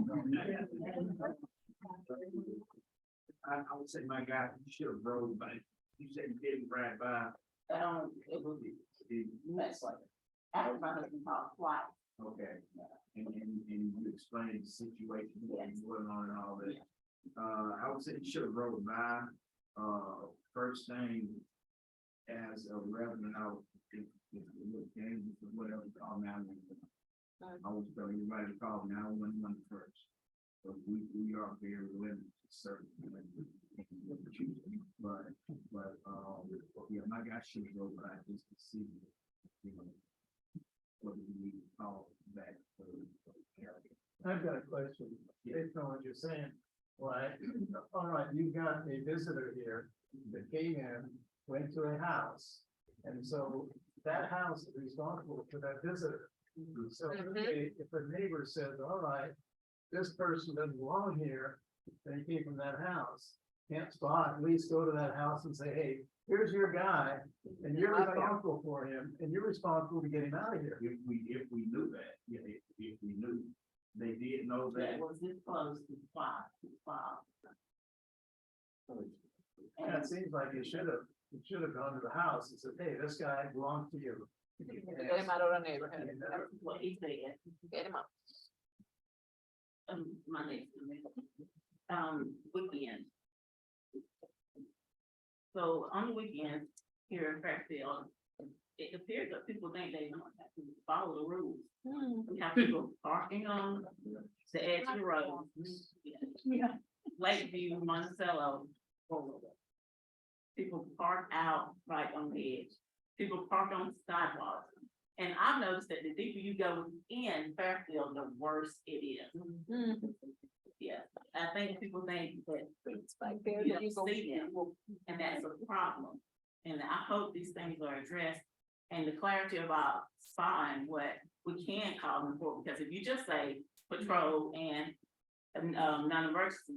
I would say my guy, you should have rode by. You said you didn't ride by. It was much like it. I heard my husband call twice. Okay, and you explained the situation, what was going on and all that. I would say you should have wrote by, first thing, as a resident, I would, if dangerous or whatever, call 911. I would tell everybody to call 911 first. So we are very limited to certain. But yeah, my guy should have wrote by just to see, you know, what do we need to call back for I've got a question, based on what you're saying. Why, all right, you've got a visitor here that came in, went to a house. And so that house is responsible for that visitor. So if a neighbor says, all right, this person doesn't belong here, they came from that house. Can't Spot at least go to that house and say, hey, here's your guy, and you're responsible for him, and you're responsible to get him out of here. If we knew that, yeah, if we knew, they did know that. That was this close to five. And it seems like it should have gone to the house and said, hey, this guy belongs to you. Get him out of the neighborhood. That's what he said. Get him out. My next weekend. So on the weekend here in Fairfield, it appears that people think they don't have to follow the rules. We have people parking on the edge of the road. Yeah. Lakeview, Monticello. People park out right on the edge. People park on sidewalks. And I've noticed that the deeper you go in Fairfield, the worse it is. Yeah, I think people think that It's like there, you that you don't go. see them, and that's a problem. And I hope these things are addressed and the clarity about spotting what we can call them for, because if you just say patrol and non-emergency,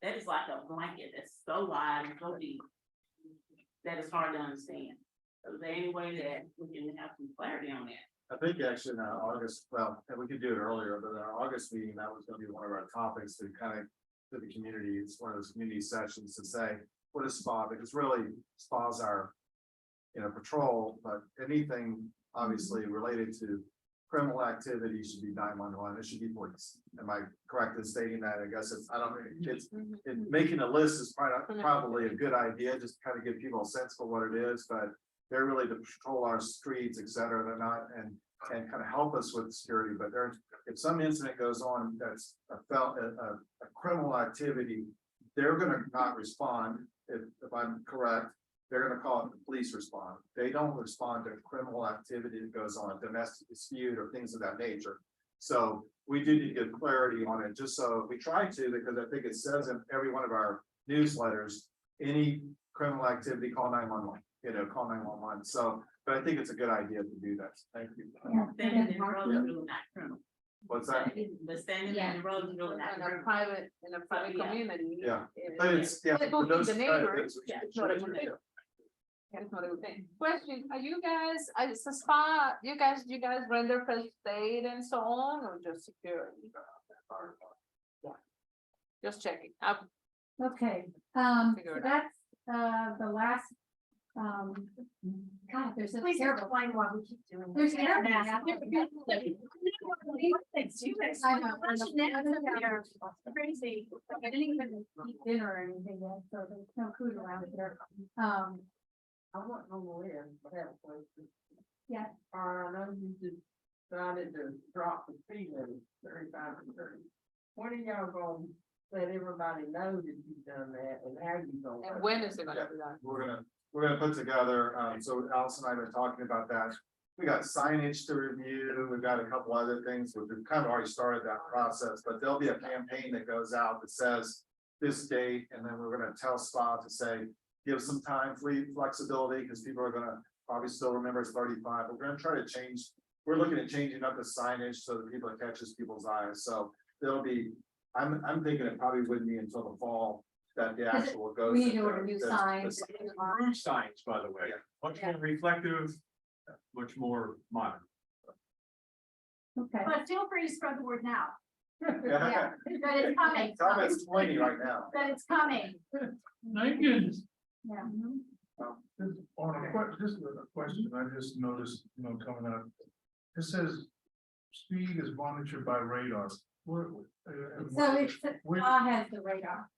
that is like a blanket that's so wide and so deep that it's hard to understand. So is there any way that we can have some clarity on that? I think actually in our August, well, and we could do it earlier, but in our August meeting, that was gonna be one of our topics to kind of, to the community, it's one of those community sessions to say, what is SPA? Because really SPA's our, patrol, but anything obviously related to criminal activity should be 911, it should be police. Am I correct in stating that? I guess it's, I don't, making a list is probably a good idea, just to kind of give people a sense for what it is, but they're really to patrol our streets, et cetera. They're not, and kind of help us with security, but there's, if some incident goes on, that's a criminal activity, they're gonna not respond, if I'm correct, they're gonna call it the police respond. They don't respond to criminal activity that goes on, domestic dispute or things of that nature. So we do need to get clarity on it, just so we try to, because I think it says in every one of our newsletters, any criminal activity, call 911. Call 911. So, but I think it's a good idea to do that. Thank you. Standing in the road is really not criminal. What's that? The standing in the road is really not In a criminal. private Yeah. community. Yeah. it- But it's, yeah. It for goes to those the kind of neighbor, things, we yeah, should- it's not a good thing. That's not a good thing. Question, are you guys, it's a spa, you guys render first aid and so on, or just security? Yeah. Just checking. Okay, Figure so it that's, the last, God, there's a Please terrible. explain why we keep doing. There's this. terrible. I know. Crazy. I didn't even eat dinner or anything yet, so there's no food around here. I want no more in, but I have a question. Yeah. I know you just decided to drop the speed limit 35 and 30. When are y'all gonna let everybody know that you've done that and how you gonna? And when is it gonna be done? We're gonna put together, so Alice and I have been talking about that. We got signage to review, we've got a couple other things, we've kind of already started that process, but there'll be a campaign that goes out that says this date, and then we're gonna tell SPA to say, give some time, flexibility, because people are gonna probably still remember it's 35, but we're gonna try to change, we're looking at changing up the signage so that people, it catches people's eyes, so there'll be, I'm thinking it probably wouldn't be until the fall that the actual goes. We need to into order new the- signs. Signs, by the way, much more reflective, much more modern. Okay. But feel free to spread the word now, Yeah. that it's coming. Thomas 20 right now. That it's coming. Thank goodness. Yeah. Just a question, I just noticed, coming up. It says speed is monitored by radar. So it's, has the radar.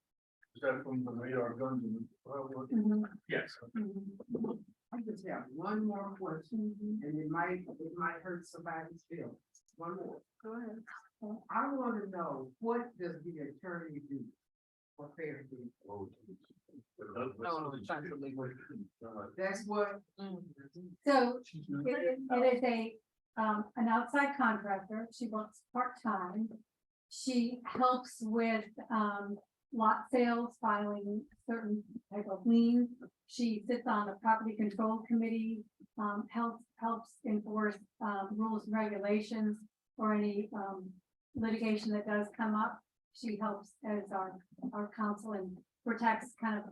Is that from the radar guns? Mhm, Yes. mhm. I just have one more question, and it might hurt somebody's feelings. One more. Go ahead. I want to know, what does the attorney do for fair use? No, trying to leave. That's what. So it is an outside contractor. She works part-time. She helps with, lot sales, filing certain type of liens. She sits on the property control committee, helps enforce, rules and regulations or any, litigation that does come up. She helps as our counsel and protects kind of,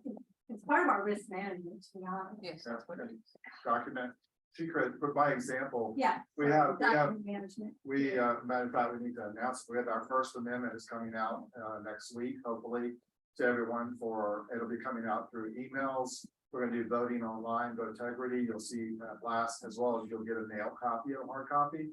it's part of our risk management, to be honest. Yes. That's what it is. Document, she could, for by example, Yeah. we have, Document management. matter of fact, we need to announce, we have our first amendment is coming out, next week, hopefully. To everyone it'll be coming out through emails. We're gonna do voting online, go to Integrity, you'll see that last, as well as you'll get a mail copy, a hard copy.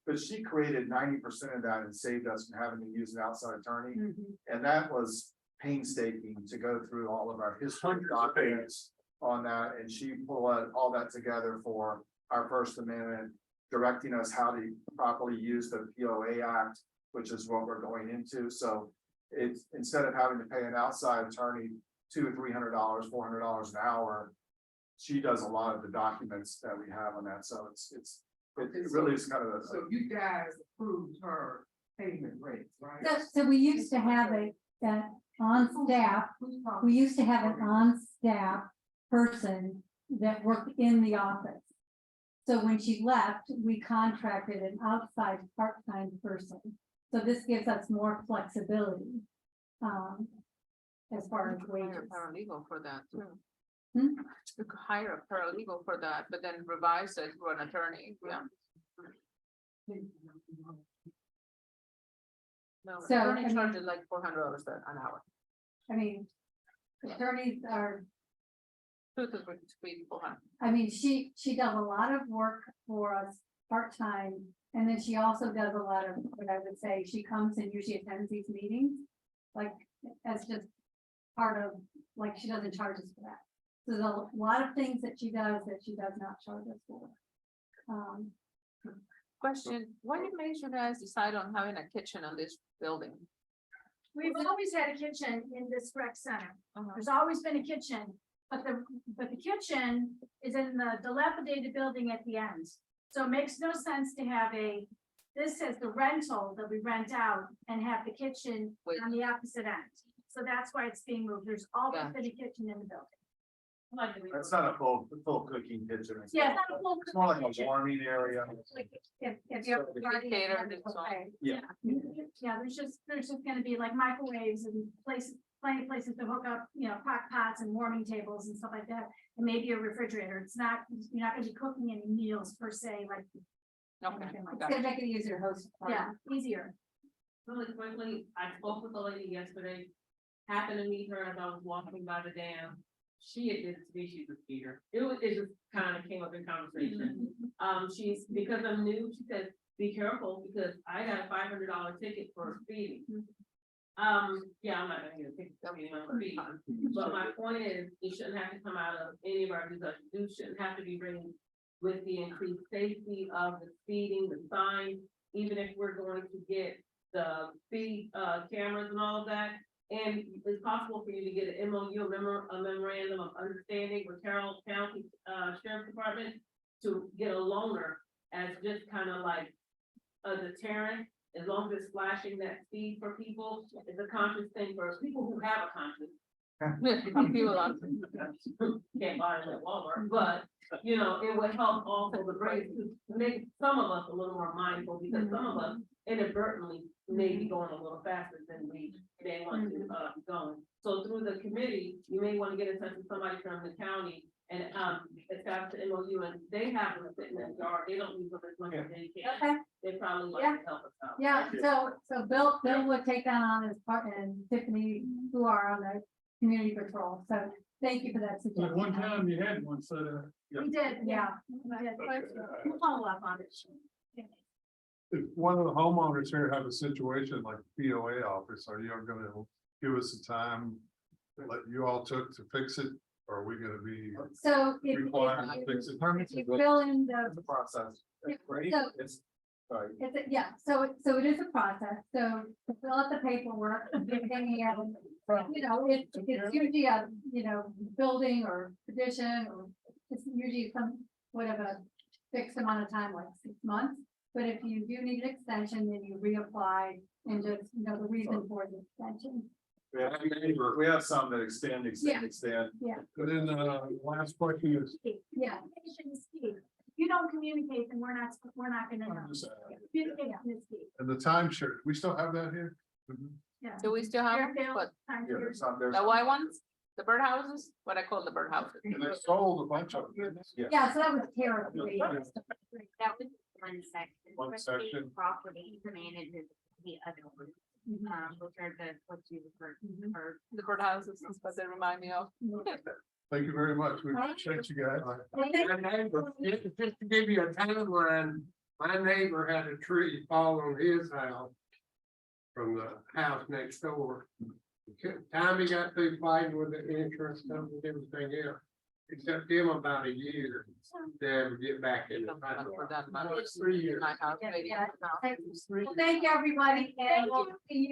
But she created 90% of that and saved us from having to use an outside attorney. Mhm. And that was painstaking to go through all of our history documents on that, and she pulled all that together for our First Amendment, directing us how to properly use the POA Act, which is what we're going into, so it's, instead of having to pay an outside attorney $200 or $300, $400 an hour, she does a lot of the documents that we have on that, so it really is kind of a. So you guys approved her payment rates, right? So we used to have that on staff, we used to have an on staff person that worked in the office. So when she left, we contracted an outside part-time person. So this gives us more flexibility. As far as Hire wages. a paralegal for that too. Hmm? You could hire a paralegal for that, but then revise it for an attorney, yeah. No, So, I attorney mean- charges like $400 an hour. I mean, attorneys are, Two to three, 400. I mean, she does a lot of work for us part-time. And then she also does a lot of, what I would say, she comes and usually attends these meetings. Like, as just part of, like, she doesn't charge us for that. So there's a lot of things that she does not charge us for. Question, what made you guys decide on having a kitchen on this building? We've always had a kitchen in this rec center. Uh-huh. There's always been a kitchen, but the kitchen is in the dilapidated building at the end. So it makes no sense to have this is the rental that we rent out and have the kitchen on the opposite end. So that's why it's being moved. There's always been a kitchen in the building. That's not a full cooking kitchen. It's Yeah, it's not a full. It's more like a warming area. Like, if you have a party. Catered and so on. Okay. Yeah. Yeah, there's just gonna be like microwaves and plenty of places to hook up, crock pots and warming tables and stuff like that. And maybe a refrigerator. You're not gonna be cooking any meals per se, like. Okay, anything like It's that. gonna make it easier to host. a party. Yeah, easier. Really quickly, I spoke with the lady yesterday, happened to meet her as I was walking by the dam. She admitted to me she's a speeder. It just kind of came up in conversation. She's, because I'm new, she said, be careful because I got a $500 ticket for speeding. Yeah, I'm not gonna get a ticket for speeding. But my point is, it shouldn't have to come out of any of our discussions. You shouldn't have to be bringing with the increased safety of the speeding, the signs, even if we're going to get the speed cameras and all of that. And it's possible for you to get an MOU, a memorandum of understanding with Carroll County Sheriff's Department to get a loaner as just kind of like a deterrent, as long as it's flashing that speed for people. It's a conscious thing for people who have a conscience. People are- Can't buy it at Walmart, but it would help also the brain to make some of us a little more mindful, because some of us inadvertently may be going a little faster than we may want to be going. So through the committee, you may want to get in touch with somebody from the county and establish the MOU, and they have them sitting in the yard. They don't use them as much as they can. Okay, They probably like to help us out. yeah, so Bill would take that on as part, and Tiffany, who are on the community patrol, so thank you for that At suggestion. one time you had one set up. We did, yeah. we did. We'll follow up on it. If one of the homeowners here have a situation like POA office, are you gonna give us a time that you all took to fix it? Or are we gonna be So required to fix it? if you fill in It's the, a process. Right? So- It's, sorry. so it is a process, so to fill out the paperwork, then you have, it's usually a, building or petition, or it's usually some, whatever, fixed amount of time, like 6 months. But if you do need an extension, then you reapply and just, the reason for the extension. We have some that extend. And then last question is, Yeah, Communication is key. If you don't communicate, then we're not gonna know. Communication is key. and the timeshare, we still have that here? Yeah. Do we still have them? Fairfield, What, time Yeah, period. the white ones? The birdhouses? What I call the birdhouses? And they sold a bunch of them. yeah, so that was terrible. That was one section. One But the section. Property manages the other one, which are what you referred to. The birdhouses, that's what they remind me of. Thank you very much. We appreciate you guys. My neighbor, just to give you a timeline, my neighbor had a tree fall on his house from the house next door. Time he got through fighting with the insurance company and everything else, it took him about a year to ever get back in the house. We're done about it. 3 years. My house, Yeah, maybe. yeah. No. Well, thank you, everybody, and we'll see you.